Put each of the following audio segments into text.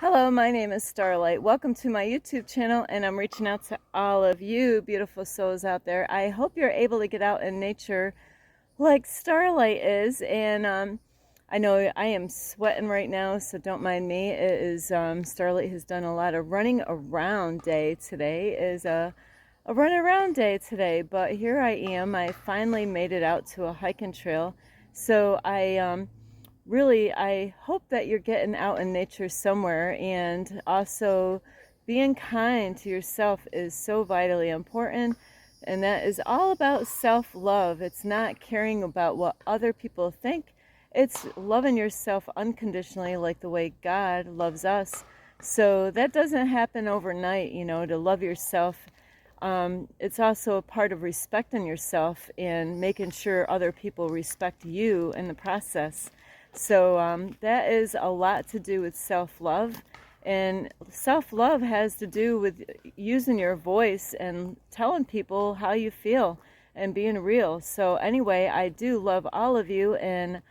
Hello, my name is Starlight. Welcome to my YouTube channel, and I'm reaching out to all of you beautiful souls out there. I hope you're able to get out in nature like Starlight is, and I know I am sweating right now, so don't mind me. It is Starlight has done a lot of running around day today. Is a run around day today, but here I am. I finally made it out to a hiking trail, so I hope that you're getting out in nature somewhere, and also being kind to yourself is so vitally important. And that is all about self-love. It's not caring about what other people think. It's loving yourself unconditionally, like the way God loves us. So that doesn't happen overnight, to love yourself. It's also a part of respecting yourself and making sure other people respect you in the process. So that is a lot to do with self-love. And self-love has to do with using your voice and telling people how you feel and being real. So anyway, I do love all of you. And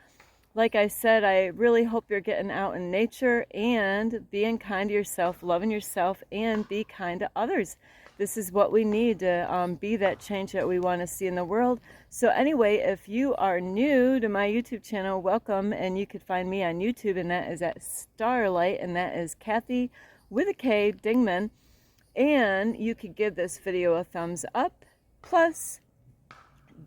like I said, I really hope you're getting out in nature and being kind to yourself, loving yourself, and be kind to others. This is what we need to be that change that we want to see in the world. So anyway, if you are new to my YouTube channel, welcome, and you could find me on YouTube, and that is at Starlight, and that is Kathy with a K, Dingman. And you could give this video a thumbs up. Plus,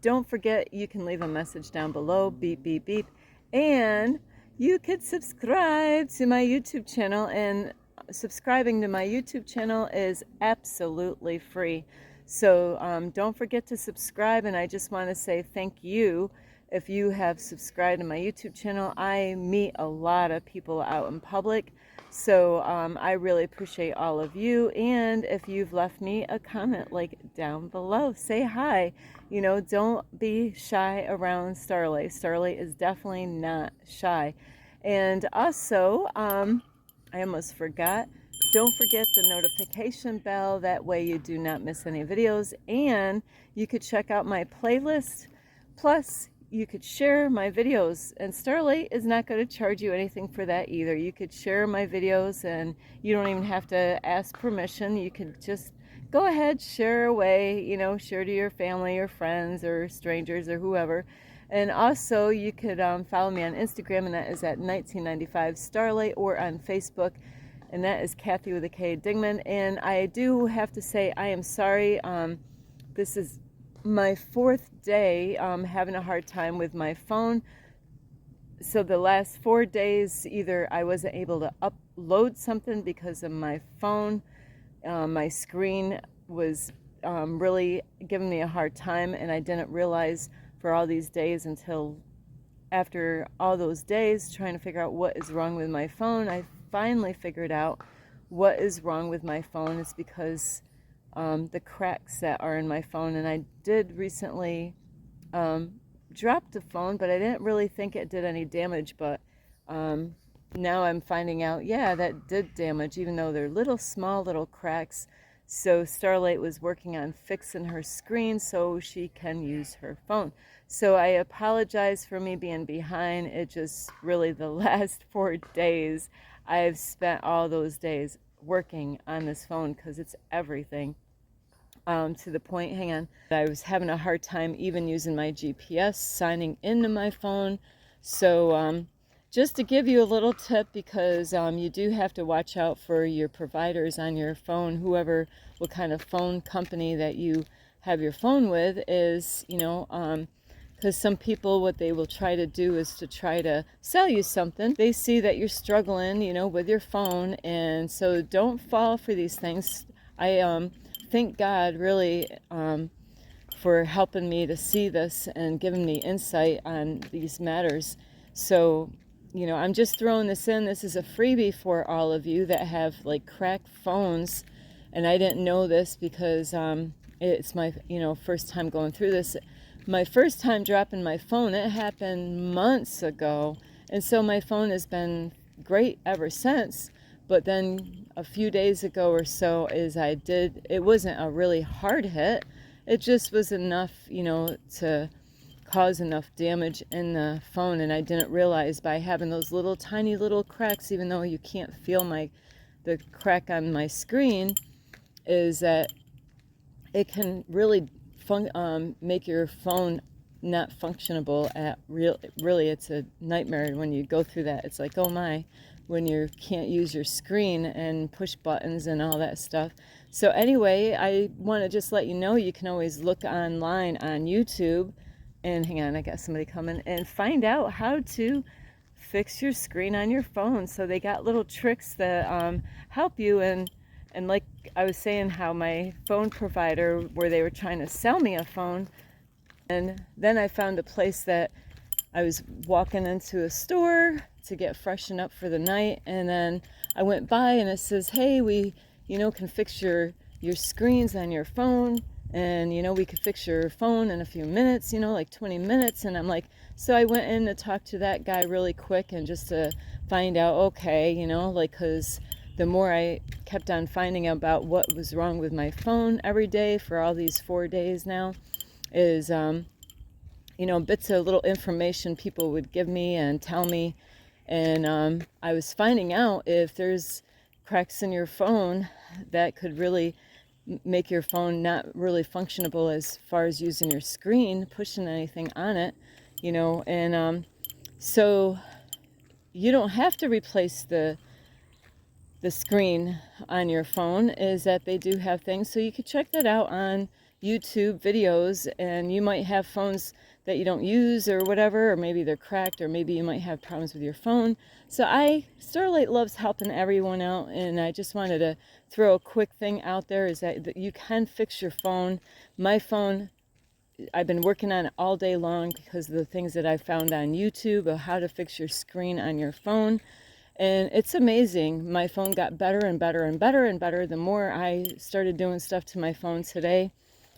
don't forget, you can leave a message down below, beep, beep, beep. And you could subscribe to my YouTube channel, and subscribing to my YouTube channel is absolutely free. So don't forget to subscribe, and I just want to say thank you if you have subscribed to my YouTube channel. I meet a lot of people out in public, so I really appreciate all of you. And if you've left me a comment, like down below, say hi. Don't be shy around Starlight. Starlight is definitely not shy. And also, I almost forgot, don't forget the notification bell. That way you do not miss any videos. And you could check out my playlist. Plus, you could share my videos, and Starlight is not going to charge you anything for that either. You could share my videos, and you don't even have to ask permission. You can just go ahead, share away, share to your family or friends or strangers or whoever. And also, you could follow me on Instagram, and that is at 1995 Starlight, or on Facebook, and that is Kathy with a K, Dingman. And I do have to say, I am sorry. This is my fourth day having a hard time with my phone. So the last 4 days, either I wasn't able to upload something because of my phone. My screen was really giving me a hard time, and I didn't realize for all these days until after all those days trying to figure out what is wrong with my phone. I finally figured out what is wrong with my phone. It's because the cracks that are in my phone. And I did recently drop the phone, but I didn't really think it did any damage. But now I'm finding out, yeah, that did damage, even though they're small little cracks. So Starlight was working on fixing her screen so she can use her phone. So I apologize for me being behind. It just really, the last 4 days, I've spent all those days working on this phone because it's everything. To the point, hang on, I was having a hard time even using my GPS, signing into my phone. So just to give you a little tip, because you do have to watch out for your providers on your phone, what kind of phone company that you have your phone with is, because some people, what they will try to do is to try to sell you something. They see that you're struggling, with your phone, and so don't fall for these things. I thank God really for helping me to see this and giving me insight on these matters. So, I'm just throwing this in. This is a freebie for all of you that have like cracked phones, and I didn't know this because it's my first time going through this. My first time dropping my phone, it happened months ago, and so my phone has been great ever since. But then a few days ago or so, it wasn't a really hard hit. It just was enough, to cause enough damage in the phone, and I didn't realize by having those little tiny little cracks, even though you can't feel the crack on my screen, is that it can really make your phone not functionable at really it's a nightmare when you go through that. It's like, oh my, when you can't use your screen and push buttons and all that stuff. So anyway, I want to just let you know you can always look online on YouTube, and hang on, I got somebody coming, and find out how to fix your screen on your phone. So they got little tricks that help you. And like I was saying, how my phone provider, where they were trying to sell me a phone, and then I found a place that I was walking into a store to get freshened up for the night, and then I went by and it says, hey, we can fix your screens on your phone, and we could fix your phone in a few minutes, like 20 minutes. And I'm like, so I went in to talk to that guy really quick, and just to find out, okay, because the more I kept on finding out about what was wrong with my phone every day for all these 4 days now, is bits of little information people would give me and tell me, and I was finding out if there's cracks in your phone that could really make your phone not really functionable as far as using your screen, pushing anything on it, and so you don't have to replace the screen on your phone. Is that they do have things, so you could check that out on YouTube videos. And you might have phones that you don't use or whatever, or maybe they're cracked, or maybe you might have problems with your phone. So Starlight loves helping everyone out, and I just wanted to throw a quick thing out there, is that you can fix your phone. My phone, I've been working on it all day long because of the things that I found on YouTube of how to fix your screen on your phone. And it's amazing. My phone got better and better and better and better the more I started doing stuff to my phone today.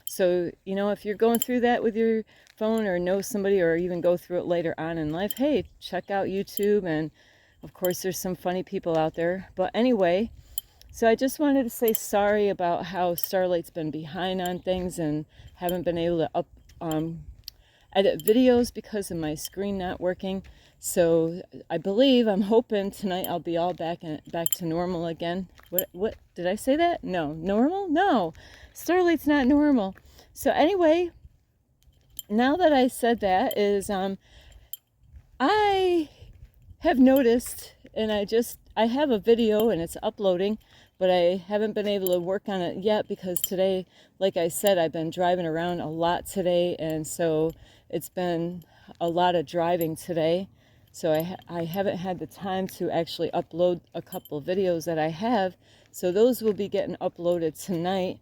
So, if you're going through that with your phone, or know somebody, or even go through it later on in life, hey, check out YouTube. And of course, there's some funny people out there. But anyway, so I just wanted to say sorry about how Starlight's been behind on things and haven't been able to edit videos because of my screen not working. So I'm hoping tonight I'll be all back to normal again. What did I say that? No, normal? No, Starlight's not normal. So anyway, now that I said that, is I have noticed, and I have a video and it's uploading, but I haven't been able to work on it yet because today, like I said, I've been driving around a lot today, and so it's been a lot of driving today. So I haven't had the time to actually upload a couple of videos that I have. So those will be getting uploaded tonight.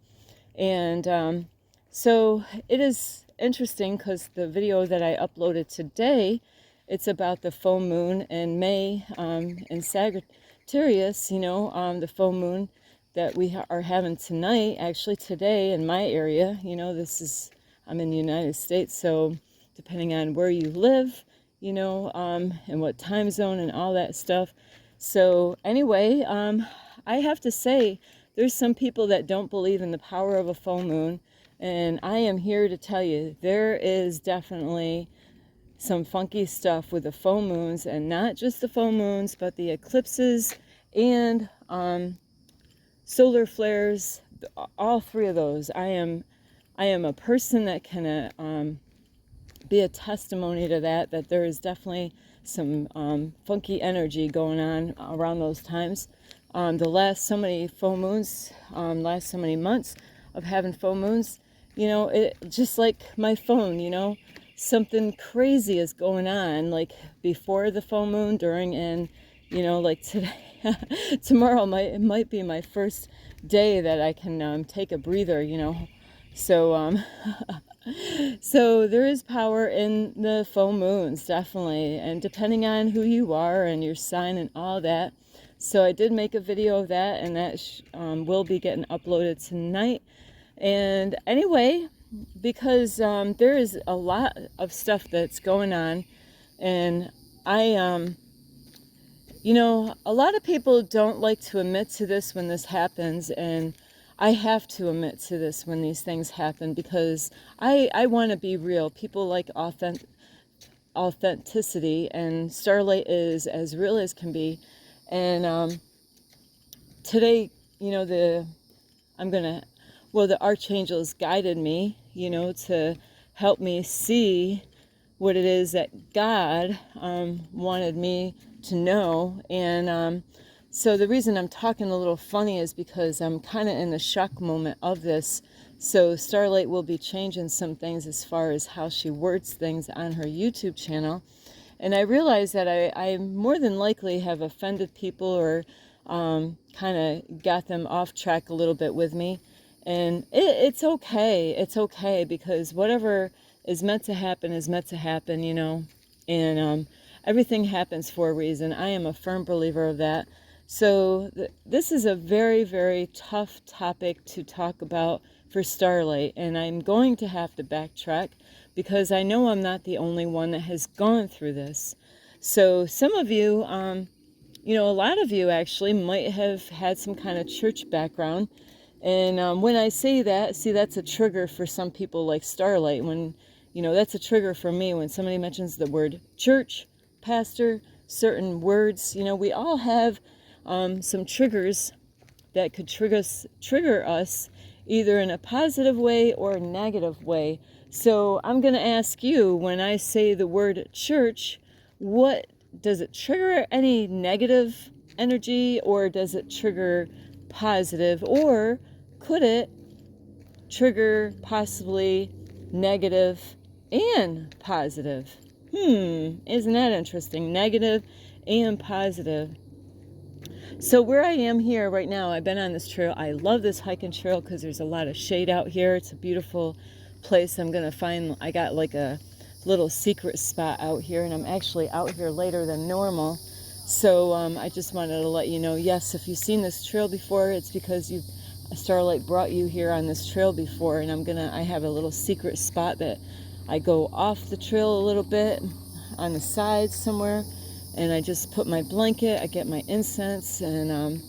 And so it is interesting because the video that I uploaded today, it's about the full moon in May in Sagittarius, the full moon that we are having tonight, actually today in my area. I'm in the United States, so depending on where you live, and what time zone and all that stuff. So anyway, I have to say, there's some people that don't believe in the power of a full moon, and I am here to tell you there is definitely some funky stuff with the full moons, and not just the full moons, but the eclipses and solar flares. All three of those. I am a person that can be a testimony to that there is definitely some funky energy going on around those times. The last so many full moons, last so many months of having full moons, it just like my phone, something crazy is going on, like before the full moon, during, and like today, tomorrow might be my first day that I can take a breather, so so there is power in the full moons, definitely, and depending on who you are and your sign and all that. So I did make a video of that, and that will be getting uploaded tonight. And anyway, because there is a lot of stuff that's going on, and a lot of people don't like to admit to this when this happens, and I have to admit to this when these things happen, because I want to be real. People like authenticity, and Starlight is as real as can be. And today, the archangels guided me, to help me see what it is that God wanted me to know. And so the reason I'm talking a little funny is because I'm kind of in the shock moment of this. So Starlight will be changing some things as far as how she words things on her YouTube channel. And I realize that I more than likely have offended people or kind of got them off track a little bit with me. And it's okay. It's okay, because whatever is meant to happen is meant to happen, And everything happens for a reason. I am a firm believer of that. So this is a very, very tough topic to talk about for Starlight. And I'm going to have to backtrack because I know I'm not the only one that has gone through this. So some of you, a lot of you actually might have had some kind of church background. And when I say that, see, that's a trigger for some people like Starlight. When, that's a trigger for me when somebody mentions the word church, pastor, certain words. We all have some triggers that could trigger us either in a positive way or a negative way. So I'm going to ask you, when I say the word church, what does it trigger? Any negative energy, or does it trigger positive, or could it trigger possibly negative and positive? Isn't that interesting? Negative and positive. So where I am here right now, I've been on this trail. I love this hiking trail because there's a lot of shade out here. It's a beautiful place. I got like a little secret spot out here, and I'm actually out here later than normal. So I just wanted to let you know, yes, if you've seen this trail before, it's because Starlight brought you here on this trail before. And I have a little secret spot that I go off the trail a little bit on the sides somewhere. And I just put my blanket, I get my incense, and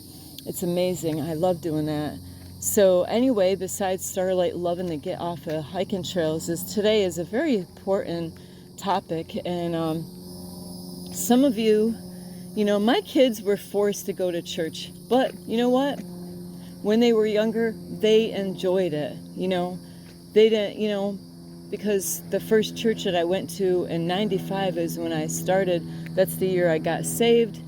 it's amazing. I love doing that. So anyway, besides Starlight loving to get off of hiking trails, today is a very important topic. And some of you, my kids were forced to go to church. But you know what? When they were younger, they enjoyed it. They didn't, because the first church that I went to in 95 is when I started. That's the year I got saved.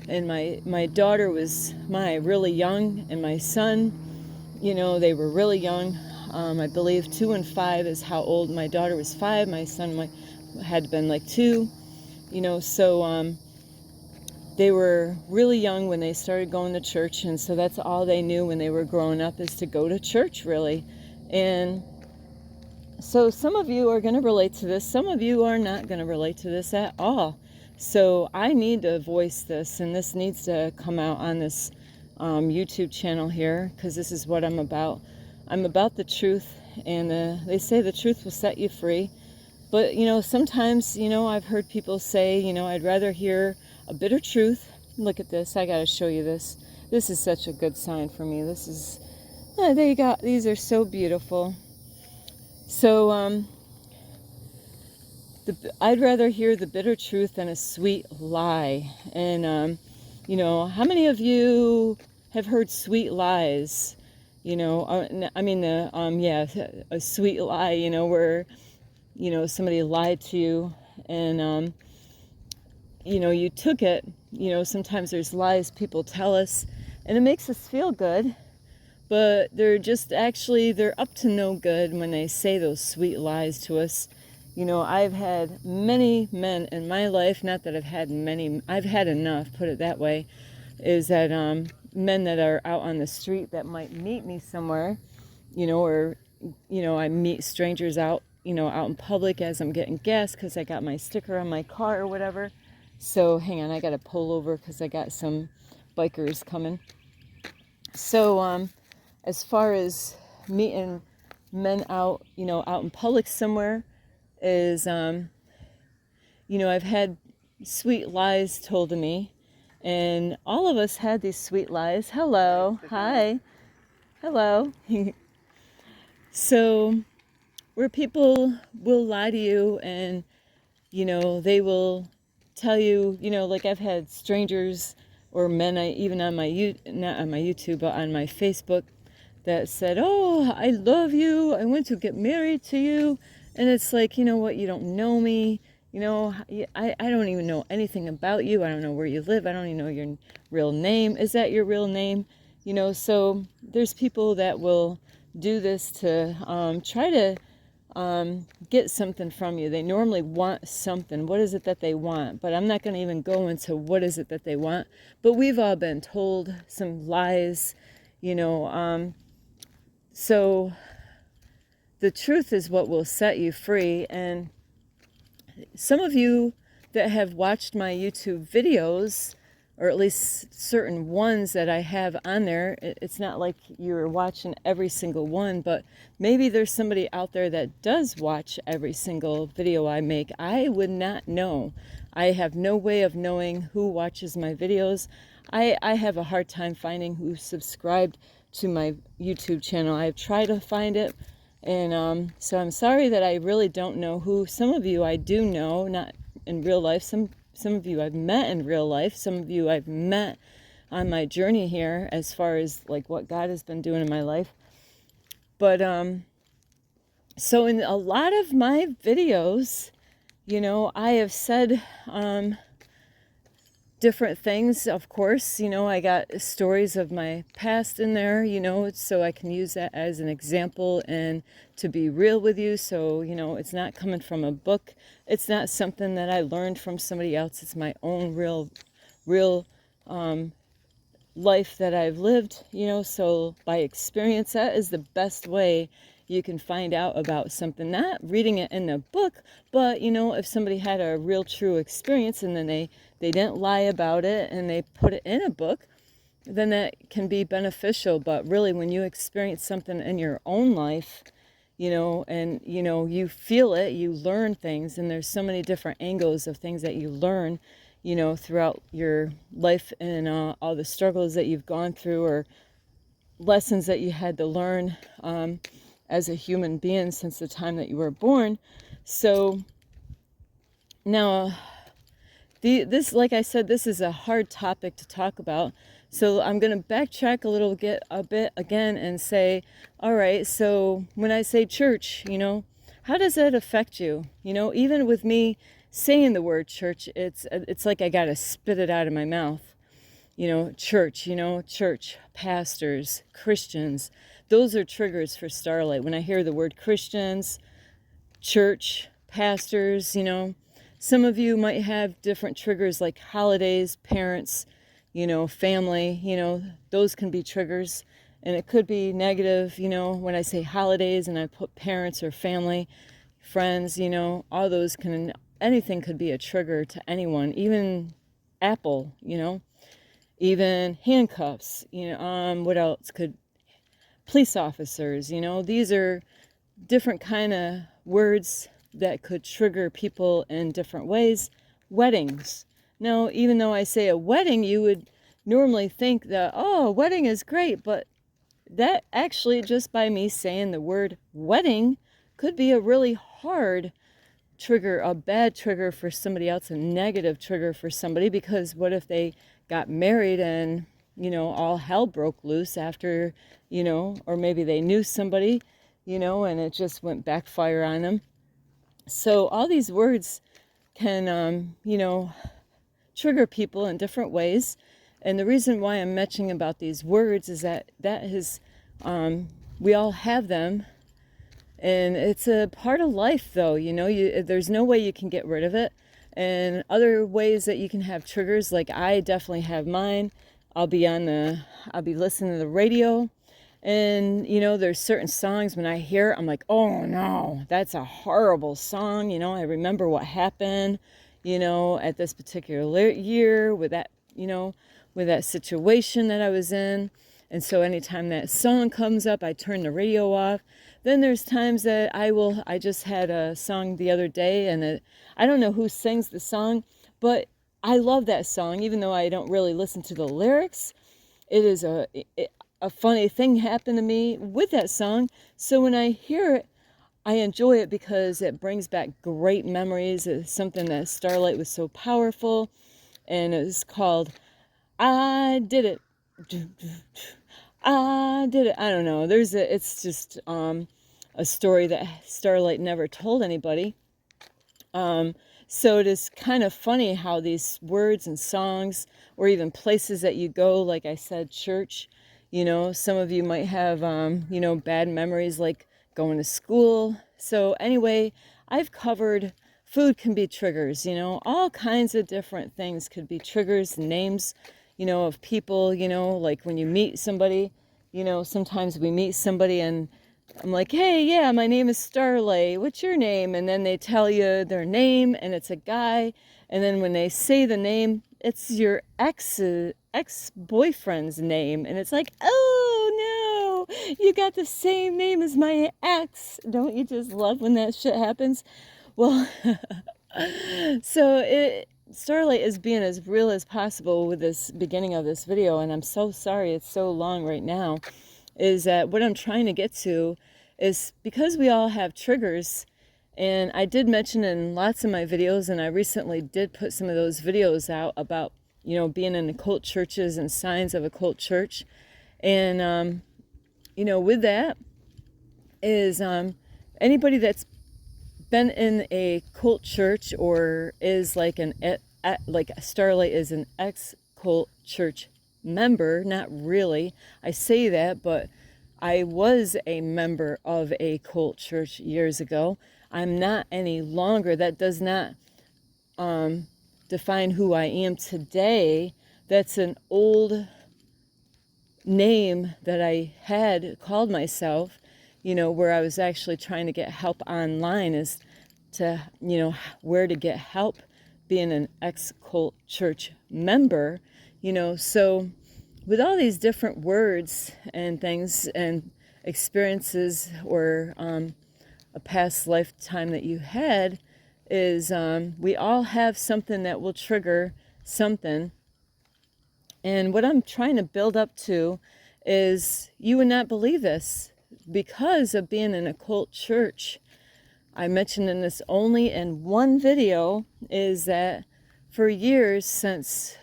And my daughter was really young, and my son, they were really young. I believe 2 and 5 is how old. My daughter was 5. My son had been like 2. So they were really young when they started going to church. And so that's all they knew when they were growing up, is to go to church, really. And so some of you are going to relate to this. Some of you are not going to relate to this at all. So I need to voice this, and this needs to come out on this YouTube channel here, because this is what I'm about. I'm about the truth, and they say the truth will set you free. But, sometimes, I've heard people say, I'd rather hear a bitter truth. Look at this. I got to show you this. This is such a good sign for me. These are so beautiful. So, I'd rather hear the bitter truth than a sweet lie. And, how many of you have heard sweet lies? A sweet lie, where, somebody lied to you, and, you took it. Sometimes there's lies people tell us, and it makes us feel good. But they're up to no good when they say those sweet lies to us. I've had many men in my life, not that I've had many, I've had enough, put it that way, is that men that are out on the street that might meet me somewhere, or, I meet strangers out in public as I'm getting gas because I got my sticker on my car or whatever. So hang on, I got to pull over because I got some bikers coming. So, as far as meeting men out, out in public somewhere, is, I've had sweet lies told to me, and all of us had these sweet lies. Hello. Hi. Hello. So, where people will lie to you and they will tell you, like I've had strangers or men, even on not on my YouTube, but on my Facebook, that said, "Oh, I love you. I want to get married to you." And it's like, you know what? You don't know me. I don't even know anything about you. I don't know where you live. I don't even know your real name. Is that your real name? So there's people that will do this to try to get something from you. They normally want something. What is it that they want? But I'm not going to even go into what is it that they want. But we've all been told some lies, so the truth is what will set you free. And some of you that have watched my YouTube videos, or at least certain ones that I have on there, it's not like you're watching every single one, but maybe there's somebody out there that does watch every single video I make. I would not know. I have no way of knowing who watches my videos. I have a hard time finding who subscribed to my YouTube channel. I've tried to find it, and so I'm sorry that I really don't know who. Some of you I do know, not in real life. Some of you I've met in real life. Some of you I've met on my journey here, as far as like what God has been doing in my life. But so in a lot of my videos, I have said different things. Of course, I got stories of my past in there, so I can use that as an example and to be real with you. So, it's not coming from a book. It's not something that I learned from somebody else. It's my own real life that I've lived, so by experience. That is the best way you can find out about something, not reading it in a book, but if somebody had a real true experience and then they didn't lie about it and they put it in a book, then that can be beneficial. But really, when you experience something in your own life, and you feel it, you learn things, and there's so many different angles of things that you learn throughout your life, and all the struggles that you've gone through, or lessons that you had to learn as a human being since the time that you were born. So now, this, like I said, this is a hard topic to talk about. So I'm going to backtrack a bit again and say, all right, so when I say church, how does that affect you? Even with me saying the word church, it's like I got to spit it out of my mouth. Church, church, pastors, Christians, those are triggers for Starlight. When I hear the word Christians, church, pastors, some of you might have different triggers like holidays, parents, family, those can be triggers. And it could be negative, when I say holidays and I put parents or family, friends, all those anything could be a trigger to anyone, even Apple, even handcuffs, what else police officers, these are different kind of words that could trigger people in different ways. Weddings. Now, even though I say a wedding, you would normally think that, oh, a wedding is great, but that actually, just by me saying the word wedding, could be a really hard trigger, a bad trigger for somebody else, a negative trigger for somebody, because what if they got married and, all hell broke loose after, or maybe they knew somebody, and it just went backfire on them. So all these words can, trigger people in different ways. And the reason why I'm mentioning about these words is that is, we all have them. And it's a part of life, though, there's no way you can get rid of it. And other ways that you can have triggers, like I definitely have mine. I'll be listening to the radio, and, there's certain songs when I hear it, I'm like, oh no, that's a horrible song. I remember what happened, at this particular year with that, with that situation that I was in. And so anytime that song comes up, I turn the radio off. Then there's times that I just had a song the other day, and I don't know who sings the song, but I love that song, even though I don't really listen to the lyrics. It is a funny thing happened to me with that song. So when I hear it, I enjoy it because it brings back great memories. It's something that Starlight was so powerful, and it was called I Did It. I did it. I don't know. It's just a story that Starlight never told anybody. So it is kind of funny how these words and songs, or even places that you go, like I said, church, some of you might have, bad memories like going to school. So anyway, I've covered food can be triggers, all kinds of different things could be triggers, names, of people, like when you meet somebody, sometimes we meet somebody and I'm like, hey, yeah, my name is Starlight. What's your name? And then they tell you their name, and it's a guy. And then when they say the name, it's your ex-boyfriend's name. And it's like, oh, no, you got the same name as my ex. Don't you just love when that shit happens? Well, so Starlight is being as real as possible with this beginning of this video. And I'm so sorry it's so long right now. Is that what I'm trying to get to is because we all have triggers, and I did mention in lots of my videos, and I recently did put some of those videos out about, being in occult churches and signs of occult church. And, with that is anybody that's been in a cult church or is like like Starlight is an ex-cult church member, not really. I say that, but I was a member of a cult church years ago. I'm not any longer. That does not define who I am today. That's an old name that I had called myself, where I was actually trying to get help online as to, where to get help being an ex-cult church member, so with all these different words and things and experiences or a past lifetime that you had is we all have something that will trigger something. And what I'm trying to build up to is you would not believe this because of being in a cult church. I mentioned in this only in one video is that for years since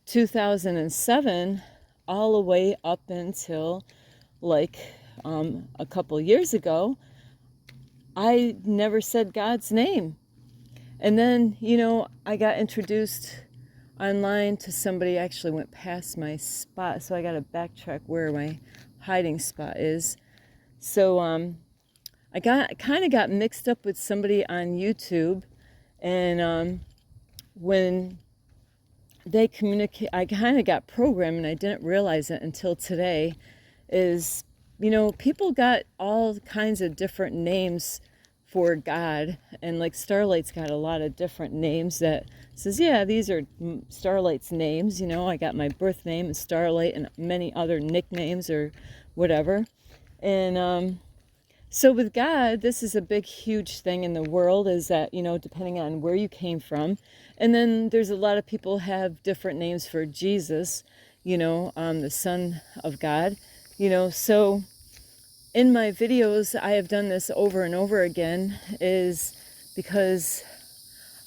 2007 all the way up until like a couple years ago, I never said God's name. And then, I got introduced online to somebody, actually went past my spot, so I got to backtrack where my hiding spot is. So I kind of got mixed up with somebody on YouTube, and when they communicate, I kind of got programmed, and I didn't realize it until today, is, people got all kinds of different names for God, and like Starlight's got a lot of different names that says, yeah, these are Starlight's names, I got my birth name and Starlight and many other nicknames or whatever. And so with God, this is a big, huge thing in the world, is that, depending on where you came from. And then there's a lot of people have different names for Jesus, the Son of God, so in my videos, I have done this over and over again, is because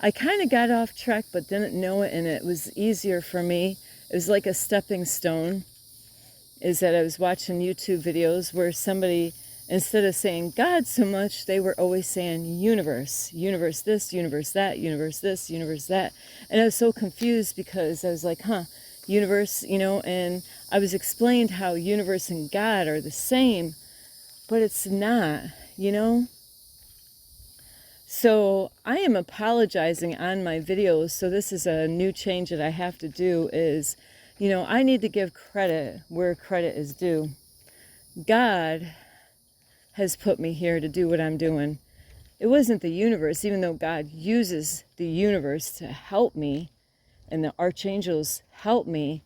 I kind of got off track but didn't know it, and it was easier for me. It was like a stepping stone, is that I was watching YouTube videos where somebody, instead of saying God so much, they were always saying universe, universe this, universe that, universe this, universe that. And I was so confused because I was like, universe, and I was explained how universe and God are the same, but it's not, So I am apologizing on my videos. So this is a new change that I have to do is, I need to give credit where credit is due. God has put me here to do what I'm doing. It wasn't the universe, even though God uses the universe to help me and the archangels help me,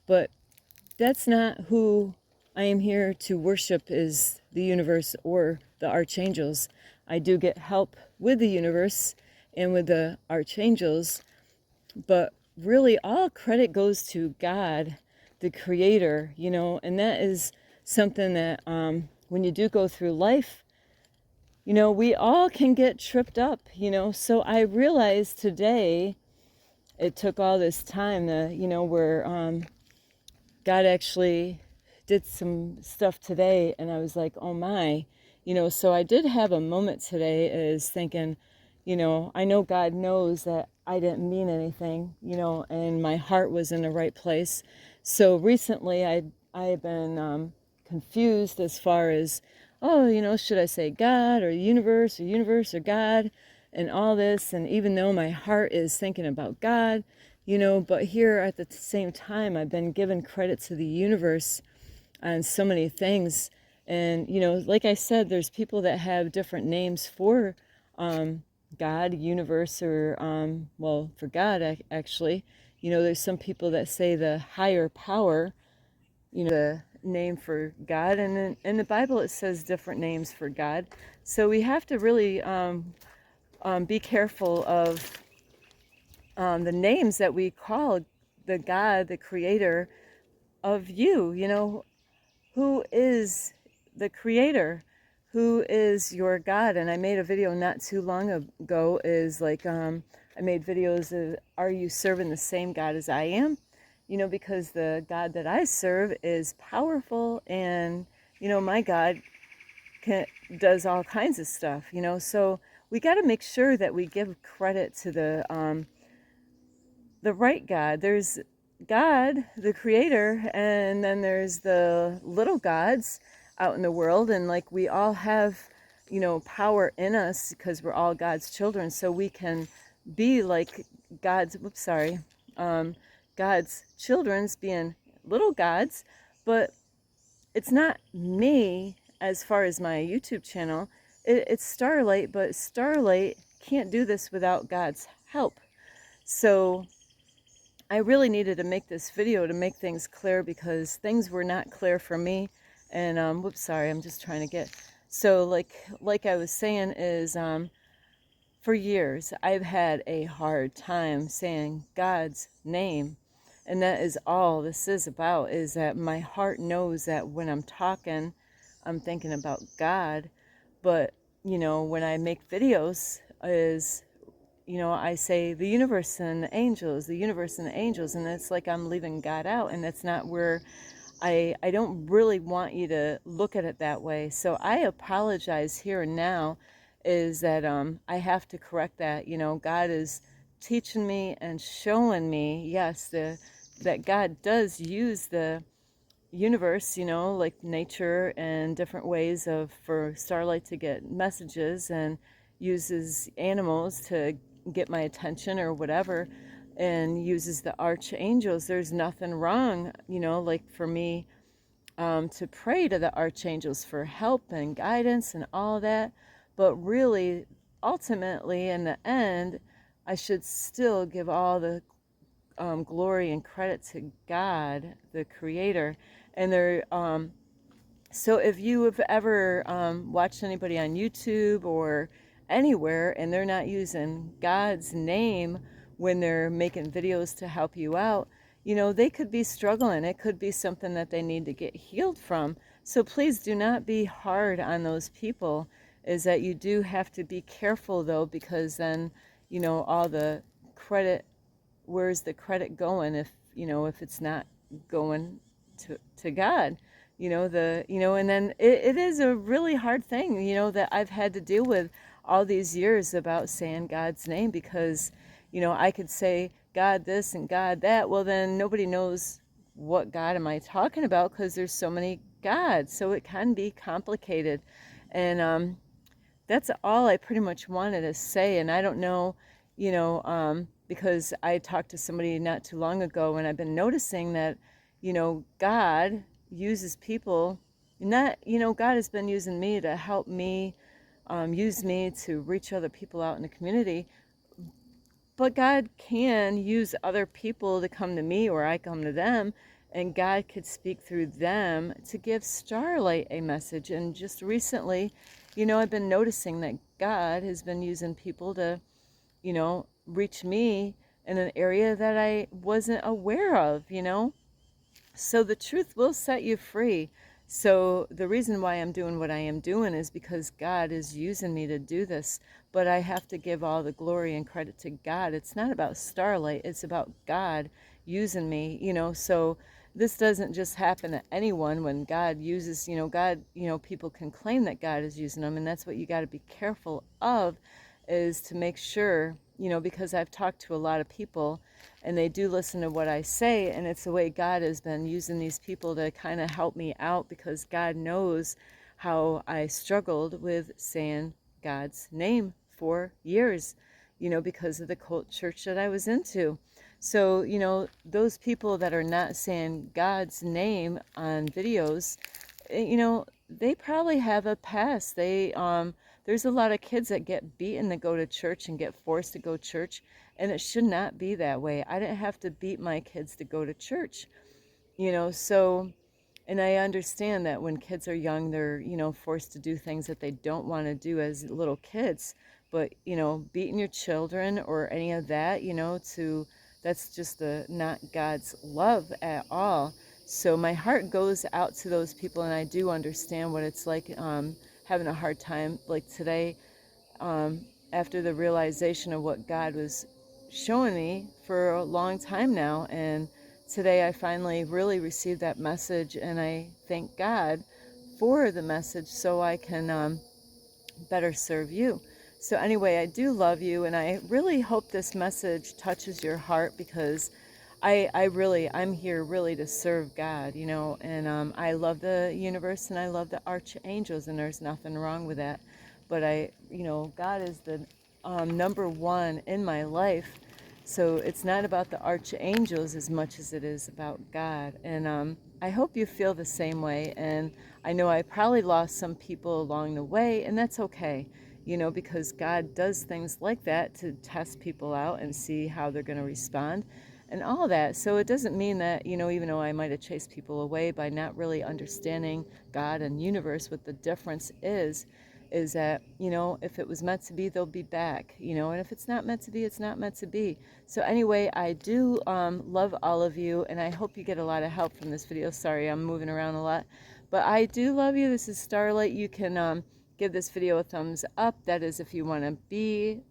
but that's not who I am here to worship, is the universe or the archangels. I do get help with the universe and with the archangels, but really all credit goes to God, the creator, and that is something that when you do go through life, we all can get tripped up, so I realized today, it took all this time where God actually did some stuff today, and I was like, oh my, so I did have a moment today is thinking, I know God knows that I didn't mean anything, and my heart was in the right place. So recently I've been confused as far as, oh, should I say God or universe or God and all this, and even though my heart is thinking about God, but here at the same time, I've been given credit to the universe on so many things. And, like I said, there's people that have different names for God, universe, or, for God, actually. There's some people that say the higher power, the name for God. And in the Bible, it says different names for God. So we have to really be careful of the names that we call the God, the creator of you. Who is the creator? Who is your God? And I made a video not too long ago, is like, I made videos of, are you serving the same God as I am? Because the God that I serve is powerful, and, my God does all kinds of stuff, so we got to make sure that we give credit to the right God. There's God, the creator, and then there's the little gods out in the world. And like we all have, power in us because we're all God's children. So we can be like God's children's being little gods. But it's not me as far as my YouTube channel. It's Starlight, but Starlight can't do this without God's help. So I really needed to make this video to make things clear because things were not clear for me. And I'm just trying to get, so like I was saying is, for years I've had a hard time saying God's name. And that is all this is about, is that my heart knows that when I'm talking, I'm thinking about God. But, when I make videos is, I say the universe and the angels, and it's like I'm leaving God out, and that's not where I don't really want you to look at it that way. So I apologize here and now, is that I have to correct that. God is teaching me and showing me, yes, that God does use the universe, like nature and different ways for Starlight to get messages, and uses animals to get my attention or whatever, and uses the archangels. There's nothing wrong, like for me to pray to the archangels for help and guidance and all that. But really, ultimately, in the end, I should still give all the glory and credit to God, the creator. And so if you have ever watched anybody on YouTube or anywhere and they're not using God's name when they're making videos to help you out, they could be struggling. It could be something that they need to get healed from. So please do not be hard on those people. Is that you do have to be careful though, because then, all the credit, where's the credit going if it's not going to God? And then it is a really hard thing, that I've had to deal with all these years about saying God's name, because, I could say God this and God that. Well, then nobody knows what God am I talking about, because there's so many gods. So it can be complicated. And that's all I pretty much wanted to say. And I don't know, because I talked to somebody not too long ago, and I've been noticing that, God uses people. Not, God has been using me to help me, use me to reach other people out in the community. But God can use other people to come to me, or I come to them, and God could speak through them to give Starlight a message. And just recently, I've been noticing that God has been using people to, reach me in an area that I wasn't aware of. So the truth will set you free. So the reason why I'm doing what I am doing is because God is using me to do this, but I have to give all the glory and credit to God. It's not about Starlight, it's about God using me, so this doesn't just happen to anyone. When God uses, God, people can claim that God is using them, and that's what you got to be careful of, is to make sure, because I've talked to a lot of people and they do listen to what I say, and it's the way God has been using these people to kind of help me out, because God knows how I struggled with saying God's name for years, because of the cult church that I was into. So, those people that are not saying God's name on videos, they probably have a past. There's a lot of kids that get beaten to go to church and get forced to go to church, and it should not be that way. I didn't have to beat my kids to go to church, so, and I understand that when kids are young, they're, forced to do things that they don't want to do as little kids. But, beating your children or any of that, that's just not God's love at all. So my heart goes out to those people, and I do understand what it's like, having a hard time, like today, after the realization of what God was showing me for a long time now. And today I finally really received that message, and I thank God for the message so I can better serve you. So anyway, I do love you, and I really hope this message touches your heart, because I'm here really to serve God, and I love the universe and I love the archangels, and there's nothing wrong with that. But God is the number one in my life. So it's not about the archangels as much as it is about God. And I hope you feel the same way. And I know I probably lost some people along the way, and that's okay, because God does things like that to test people out and see how they're going to respond and all that. So it doesn't mean that, even though I might have chased people away by not really understanding God and universe, what the difference is that, if it was meant to be, they'll be back, and if it's not meant to be, it's not meant to be. So anyway, I do love all of you, and I hope you get a lot of help from this video. Sorry, I'm moving around a lot, but I do love you. This is Starlight. You can give this video a thumbs up. That is if you want to be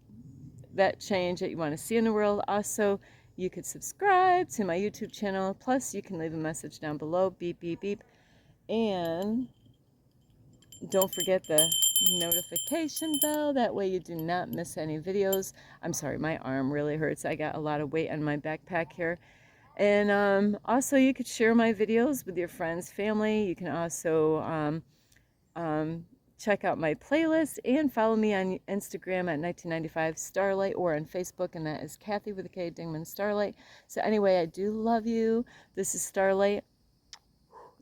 that change that you want to see in the world. Also, you could subscribe to my YouTube channel. Plus, you can leave a message down below. Beep, beep, beep. And don't forget the notification bell. That way you do not miss any videos. I'm sorry, my arm really hurts. I got a lot of weight on my backpack here. And also, you could share my videos with your friends, family. You can also check out my playlist and follow me on Instagram at 1995 Starlight, or on Facebook, and that is Kathy with a K, Dingman Starlight. So anyway, I do love you. This is Starlight.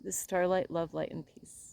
This is Starlight. Love, light, and peace.